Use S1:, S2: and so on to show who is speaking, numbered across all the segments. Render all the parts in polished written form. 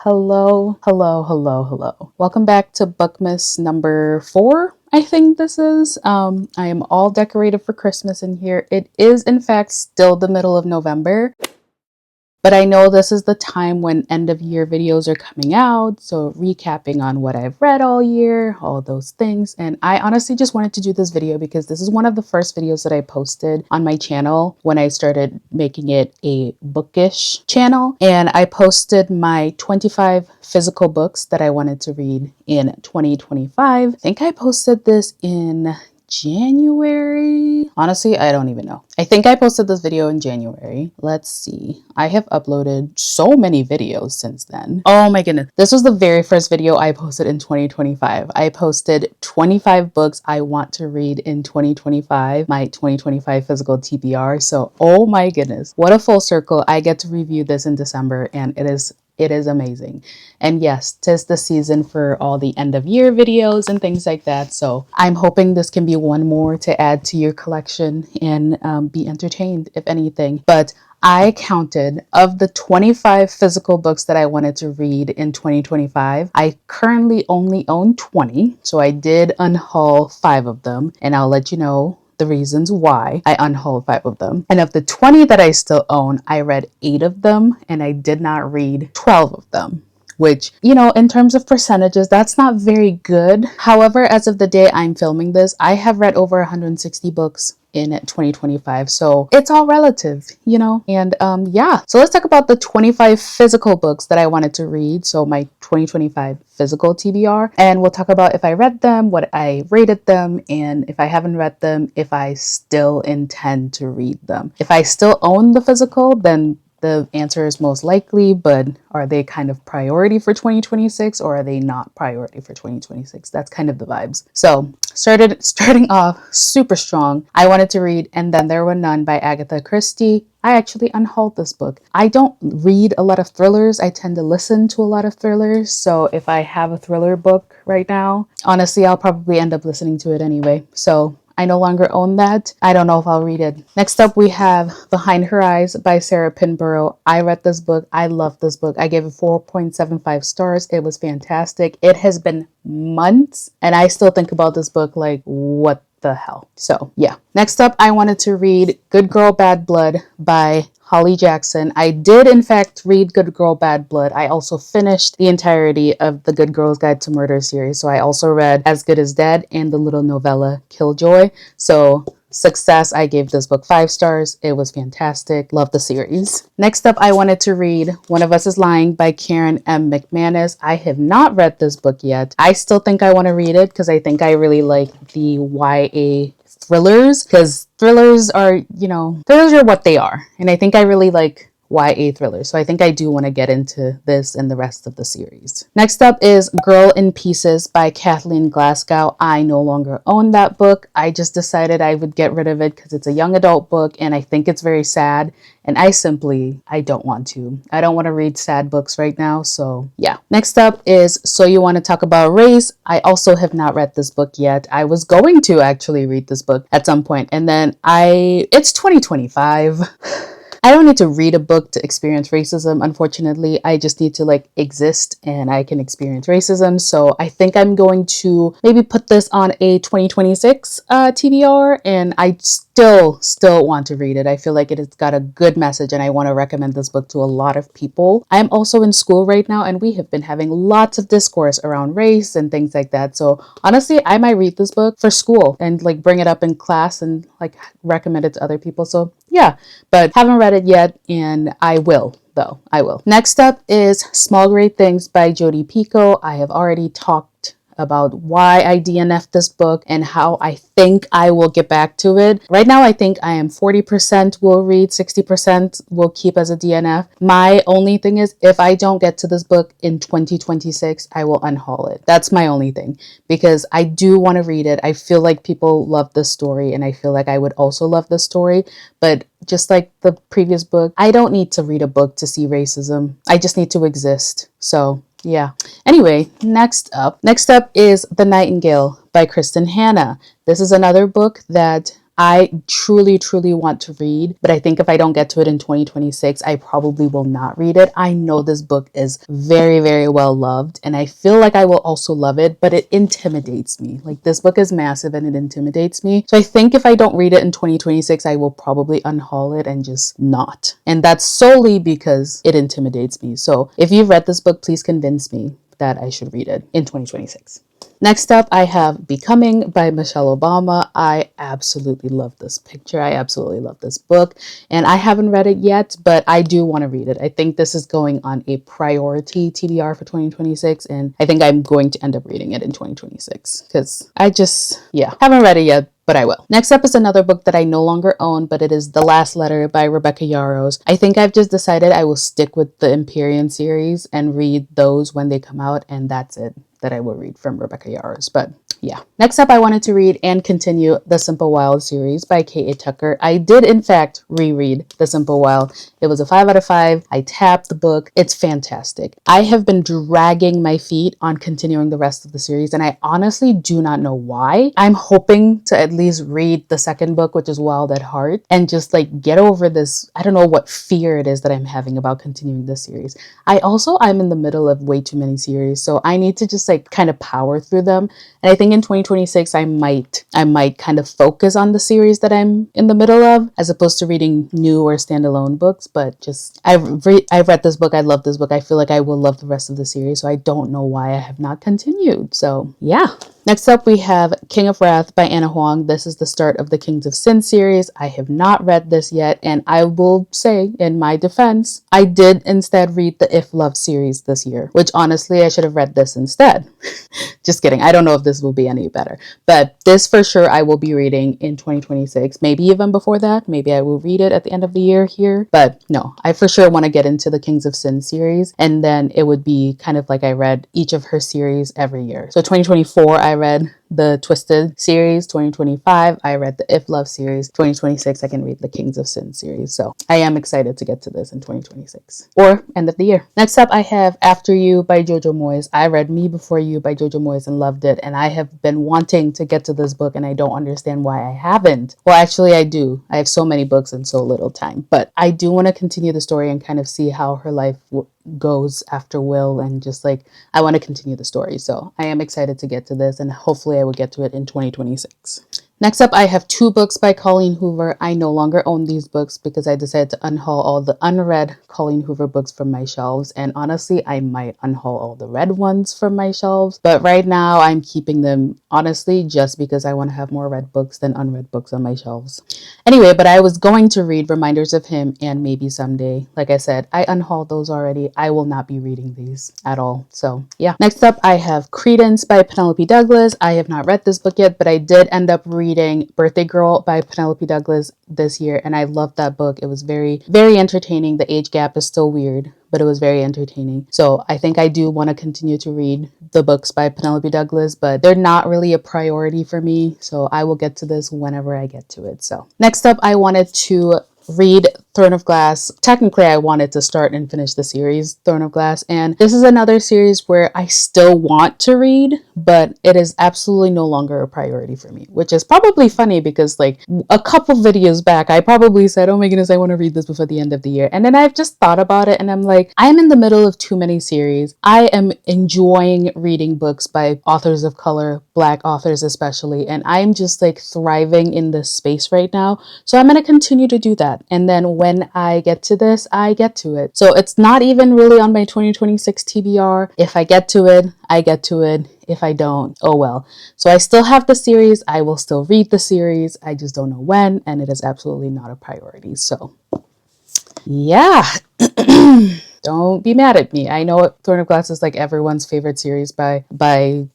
S1: Hello. Welcome back to BOOKMAS number 4. I think this is. I am all decorated for Christmas in here. It is, in fact, still the middle of November. But I know this is the time when end of year videos are coming out. So recapping on what I've read all year, all those things. And I honestly just wanted to do this video because this is one of the first videos that I posted on my channel when I started making it a bookish channel. And I posted my 25 physical books that I wanted to read in 2025. I think I posted this in January. Honestly, I don't even know. I think I posted this video in January. Let's see. I have uploaded so many videos since then. Oh my goodness. This was the very first video I posted in 2025. I posted 25 books I want to read in 2025, my 2025 physical TBR. So, oh my goodness. What a full circle. I get to review this in December and it is amazing. And yes, 'tis the season for all the end of year videos and things like that. So I'm hoping this can be one more to add to your collection and be entertained, if anything. But I counted of the 25 physical books that I wanted to read in 2025. I currently only own 20. So I did unhaul 5 of them, and I'll let you know the reasons why I unhauled 5 of them. And of the 20 that I still own, I read 8 of them and I did not read 12 of them, which, you know, in terms of percentages, that's not very good. However, as of the day I'm filming this, I have read over 160 books in 2025. So it's all relative, you know? And yeah, so let's talk about the 25 physical books that I wanted to read. So my 2025 physical TBR. And we'll talk about if I read them, what I rated them, and if I haven't read them, if I still intend to read them. If I still own the physical, then the answer is most likely, but are they kind of priority for 2026 or are they not priority for 2026? That's kind of the vibes. So starting off super strong, I wanted to read And Then There Were None by Agatha Christie. I actually unhauled this book. I don't read a lot of thrillers. I tend to listen to a lot of thrillers. So if I have a thriller book right now, honestly, I'll probably end up listening to it anyway. So I no longer own that. I don't know if I'll read it. Next up, we have Behind Her Eyes by Sarah Pinborough. I read this book. I love this book. I gave it 4.75 stars. It was fantastic. It has been months, and I still think about this book like, what the hell? So yeah. Next up, I wanted to read Good Girl, Bad Blood by Holly Jackson. I did, in fact, read Good Girl, Bad Blood. I also finished the entirety of the Good Girl's Guide to Murder series. So I also read As Good as Dead and the little novella Killjoy. So success. I gave this book 5 stars. It was fantastic. Love the series. Next up, I wanted to read One of Us is Lying by Karen M. McManus. I have not read this book yet. I still think I want to read it because I think I really like the YA thrillers, because thrillers are, you know, thrillers are what they are. And I think I really like YA thrillers. So I think I do want to get into this and the rest of the series. Next up is Girl in Pieces by Kathleen Glasgow. I no longer own that book. I just decided I would get rid of it because it's a young adult book and I think it's very sad. And I don't want to. I don't want to read sad books right now. So yeah. Next up is So You Want to Talk About Race. I also have not read this book yet. I was going to actually read this book at some point. And then it's 2025. I don't need to read a book to experience racism, unfortunately. I just need to exist and I can experience racism. So I think I'm going to maybe put this on a 2026 TBR, and I still want to read it. I feel like it has got a good message and I want to recommend this book to a lot of people. I'm also in school right now and we have been having lots of discourse around race and things like that. So honestly, I might read this book for school and bring it up in class and recommend it to other people. So yeah, but haven't read it yet, and I will. Next up is Small Great Things by Jodi Picoult. I have already talked about why I DNF'd this book and how I think I will get back to it. Right now, I think I am 40% will read, 60% will keep as a DNF. My only thing is if I don't get to this book in 2026, I will unhaul it. That's my only thing because I do want to read it. I feel like people love this story and I feel like I would also love this story. But just like the previous book, I don't need to read a book to see racism. I just need to exist. So yeah. Anyway, next up is The Nightingale by Kristen Hanna. This is another book that I truly, truly want to read, but I think if I don't get to it in 2026, I probably will not read it. I know this book is very, very well loved, and I feel like I will also love it, but it intimidates me. Like, this book is massive and it intimidates me. So I think if I don't read it in 2026, I will probably unhaul it and just not. And that's solely because it intimidates me. So if you've read this book, please convince me that I should read it in 2026. Next up, I have Becoming by Michelle Obama. I absolutely love this picture. I absolutely love this book. And I haven't read it yet, but I do want to read it. I think this is going on a priority TBR for 2026. And I think I'm going to end up reading it in 2026 because I just, haven't read it yet, but I will. Next up is another book that I no longer own, but it is The Last Letter by Rebecca Yarros. I think I've just decided I will stick with the Empyrean series and read those when they come out, and that's it that I will read from Rebecca Yarros. But yeah. Next up, I wanted to read and continue The Simple Wild series by K.A. Tucker. I did, in fact, reread The Simple Wild. It was a 5 out of 5. I tapped the book. It's fantastic. I have been dragging my feet on continuing the rest of the series, and I honestly do not know why. I'm hoping to at least read the second book, which is Wild at Heart, and just like get over this, I don't know what fear it is that I'm having about continuing this series. I'm in the middle of way too many series, so I need to just like kind of power through them. And I think in 2026, I might kind of focus on the series that I'm in the middle of, as opposed to reading new or standalone books. But just, I've read this book. I love this book. I feel like I will love the rest of the series. So I don't know why I have not continued. So yeah. Next up, we have King of Wrath by Anna Huang. This is the start of the Kings of Sin series. I have not read this yet, and I will say, in my defense, I did instead read the If Love series this year, which honestly, I should have read this instead. Just kidding. I don't know if this will be any better, but this for sure I will be reading in 2026, maybe even before that. Maybe I will read it at the end of the year here, but no, I for sure want to get into the Kings of Sin series, and then it would be kind of like I read each of her series every year. So 2024, I read the Twisted series. 2025, I read the If Love series. 2026, I can read the Kings of Sin series. So I am excited to get to this in 2026 or end of the year. Next up, I have After You by Jojo Moyes. I read Me Before You by Jojo Moyes and loved it. And I have been wanting to get to this book and I don't understand why I haven't. Well, actually I do. I have so many books and so little time, but I do want to continue the story and kind of see how her life goes after Will, and just like I want to continue the story. So I am excited to get to this, and hopefully I will get to it in 2026. Next up, I have 2 books by Colleen Hoover. I no longer own these books because I decided to unhaul all the unread Colleen Hoover books from my shelves. And honestly, I might unhaul all the read ones from my shelves. But right now, I'm keeping them, honestly, just because I want to have more read books than unread books on my shelves. Anyway, but I was going to read Reminders of Him and Maybe Someday. Like I said, I unhauled those already. I will not be reading these at all. So yeah. Next up, I have Credence by Penelope Douglas. I have not read this book yet, but I did end up reading Birthday Girl by Penelope Douglas this year, and I loved that book. It was very, very entertaining. The age gap is still weird, but it was very entertaining. So I think I do want to continue to read the books by Penelope Douglas, but they're not really a priority for me. So I will get to this whenever I get to it. So next up, I wanted to read Throne of Glass. Technically, I wanted to start and finish the series Throne of Glass, and this is another series where I still want to read, but it is absolutely no longer a priority for me, which is probably funny because like a couple videos back, I probably said, oh my goodness, I want to read this before the end of the year. And then I've just thought about it and I'm like, I'm in the middle of too many series. I am enjoying reading books by authors of color, Black authors especially, and I'm just like thriving in this space right now. So I'm going to continue to do that. And then when I get to this, I get to it. So it's not even really on my 2026 TBR. If I get to it, I get to it. If I don't, oh well. So I still have the series. I will still read the series. I just don't know when, and it is absolutely not a priority. So yeah. Don't be mad at me. I know Throne of Glass is like everyone's favorite series by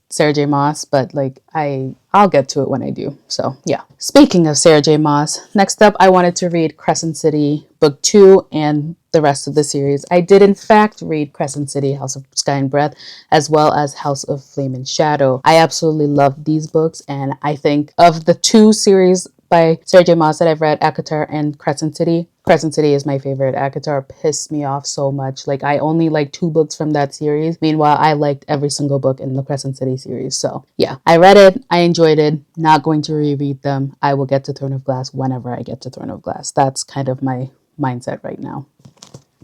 S1: Sarah J. Maas, but like I'll get to it when I do. So yeah. Speaking of Sarah J. Maas, next up I wanted to read Crescent City Book 2 and the rest of the series. I did in fact read Crescent City, House of Sky and Breath, as well as House of Flame and Shadow. I absolutely love these books, and I think of the 2 series by Sarah J. Maas that I've read, ACOTAR and Crescent City Crescent City is my favorite. ACOTAR pissed me off so much. Like, I only liked 2 books from that series. Meanwhile, I liked every single book in the Crescent City series. So yeah, I read it. I enjoyed it. Not going to reread them. I will get to Throne of Glass whenever I get to Throne of Glass. That's kind of my mindset right now.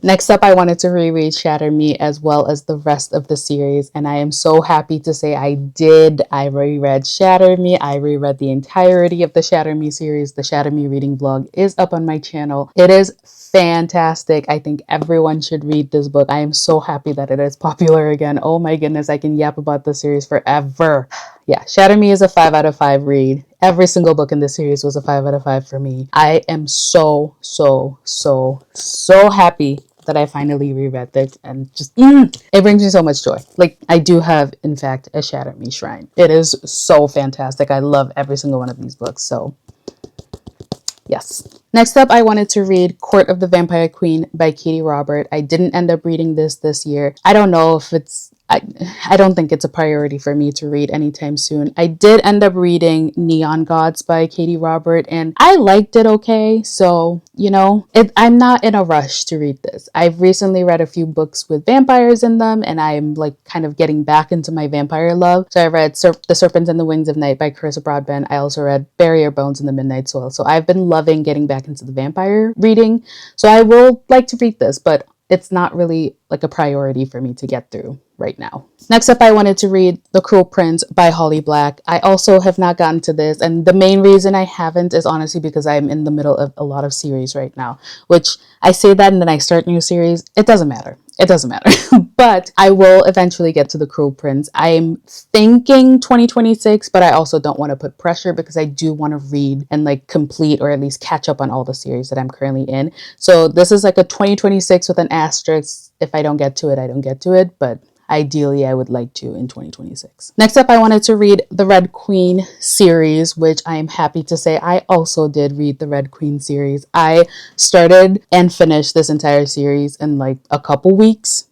S1: Next up, I wanted to reread Shatter Me as well as the rest of the series, and I am so happy to say I did. I reread Shatter Me. I reread the entirety of the Shatter Me series. The Shatter Me reading vlog is up on my channel. It is fantastic. I think everyone should read this book. I am so happy that it is popular again. Oh my goodness, I can yap about the series forever. Yeah, Shatter Me is a 5 out of 5 read. Every single book in this series was a 5 out of 5 for me. I am so happy that I finally reread this, and just it brings me so much joy. Like, I do have, in fact, a Shatter Me shrine. It is so fantastic. I love every single one of these books. So yes. Next up, I wanted to read Court of the Vampire Queen by Katie Robert. I didn't end up reading this year. I don't know if I don't think it's a priority for me to read anytime soon. I did end up reading Neon Gods by Katie Robert, and I liked it okay. So, you know, I'm not in a rush to read this. I've recently read a few books with vampires in them, and I'm like kind of getting back into my vampire love. So I read The Serpent and the Wings of Night by Carissa Broadbent. I also read Barrier Bones in the Midnight Soil. So I've been loving getting back into the vampire reading. So I will like to read this, but it's not really like a priority for me to get through right now. Next up, I wanted to read The Cruel Prince by Holly Black. I also have not gotten to this, and the main reason I haven't is honestly because I'm in the middle of a lot of series right now, which I say that and then I start new series. It doesn't matter. It doesn't matter. But I will eventually get to The Cruel Prince. I'm thinking 2026, but I also don't want to put pressure because I do want to read and like complete or at least catch up on all the series that I'm currently in. So this is like a 2026 with an asterisk. If I don't get to it, I don't get to it. But ideally, I would like to in 2026. Next up, I wanted to read the Red Queen series, which I am happy to say I also did read the Red Queen series. I started and finished this entire series in like a couple weeks.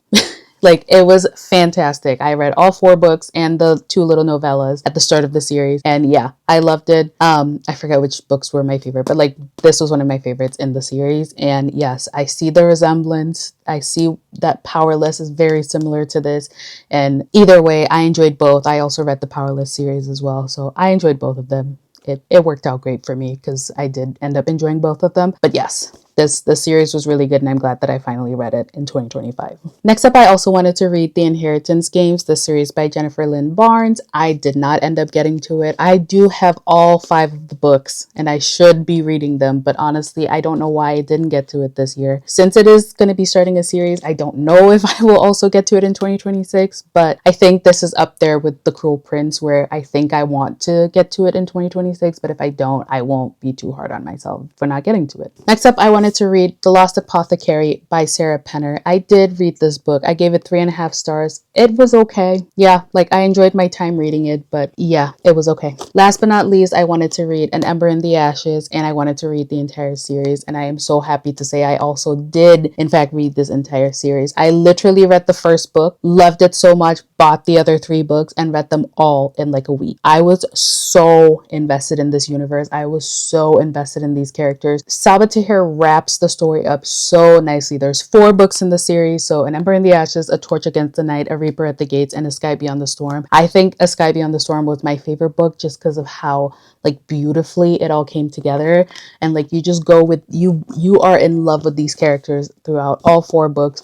S1: Like, it was fantastic. I read all 4 books and the 2 little novellas at the start of the series. And yeah, I loved it. I forget which books were my favorite, but like this was one of my favorites in the series. And yes, I see the resemblance. I see that Powerless is very similar to this. And either way, I enjoyed both. I also read the Powerless series as well. So I enjoyed both of them. It worked out great for me because I did end up enjoying both of them. But yes, the series was really good, and I'm glad that I finally read it in 2025. Next up, I also wanted to read The Inheritance Games, the series by Jennifer Lynn Barnes. I did not end up getting to it. I do have all 5 of the books, and I should be reading them, but honestly, I don't know why I didn't get to it this year. Since it is going to be starting a series, I don't know if I will also get to it in 2026, but I think this is up there with The Cruel Prince, where I think I want to get to it in 2026, but if I don't, I won't be too hard on myself for not getting to it. Next up, I wanted to read The Lost Apothecary by Sarah Penner. I did read this book. I gave it 3.5 stars. It was okay. Yeah, like I enjoyed my time reading it, but yeah, it was okay. Last but not least, I wanted to read An Ember in the Ashes, and I wanted to read the entire series, and I am so happy to say I also did, in fact, read this entire series. I literally read the first book, loved it so much, bought the other 3 books, and read them all in like a week. I was so invested in this universe. I was so invested in these characters. Sabaa Tahir wraps the story up so nicely. There's 4 books in the series. So An Ember in the Ashes, A Torch Against the Night, A Reaper at the Gates, and A Sky Beyond the Storm. I think A Sky Beyond the Storm was my favorite book just because of how like beautifully it all came together. And like you just go with, you are in love with these characters throughout all 4 books.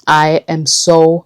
S1: I am so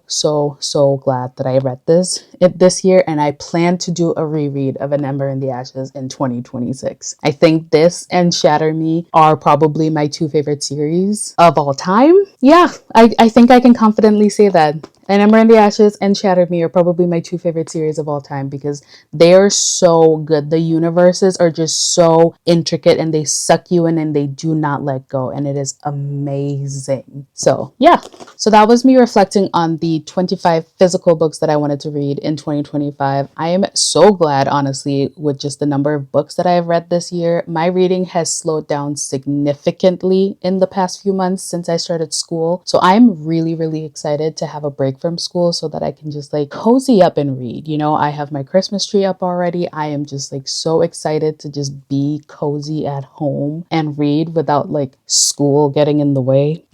S1: glad that I read this year, and I plan to do a reread of An Ember in the Ashes in 2026. I think this and Shatter Me are probably my 2 favorite series of all time. Yeah, I think I can confidently say that. An Ember in the Ashes and Shatter Me are probably my 2 favorite series of all time because they are so good. The universes are just so intricate and they suck you in and they do not let go, and it is amazing. So yeah, so that was me reflecting on the 25 physical books that I wanted to read in 2025. I am so glad, honestly, with just the number of books that I have read this year. My reading has slowed down significantly in the past few months since I started school. So I'm really excited to have a break from school so that I can just like cozy up and read. You know, I have my Christmas tree up already. I am just like so excited to just be cozy at home and read without like school getting in the way.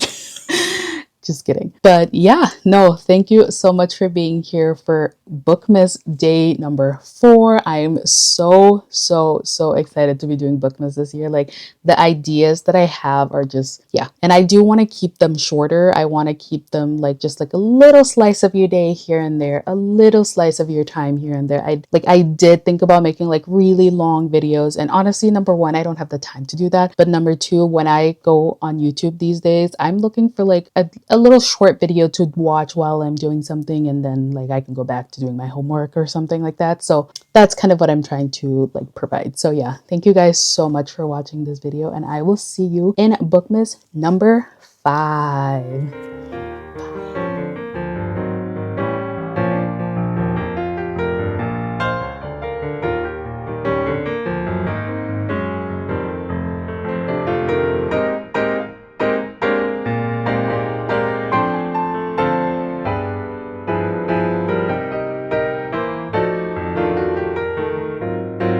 S1: Just kidding. But yeah, no, thank you so much for being here for Bookmas day number 4. I am so excited to be doing Bookmas this year. Like the ideas that I have are just, yeah. And I do want to keep them shorter. I want to keep them like just like a little slice of your day here and there, a little slice of your time here and there. I did think about making like really long videos. And honestly, number 1, I don't have the time to do that. But number 2, when I go on YouTube these days, I'm looking for like a little short video to watch while I'm doing something, and then like I can go back to doing my homework or something like that. So that's kind of what I'm trying to like provide. So yeah, thank you guys so much for watching this video, and I will see you in Bookmas number 5.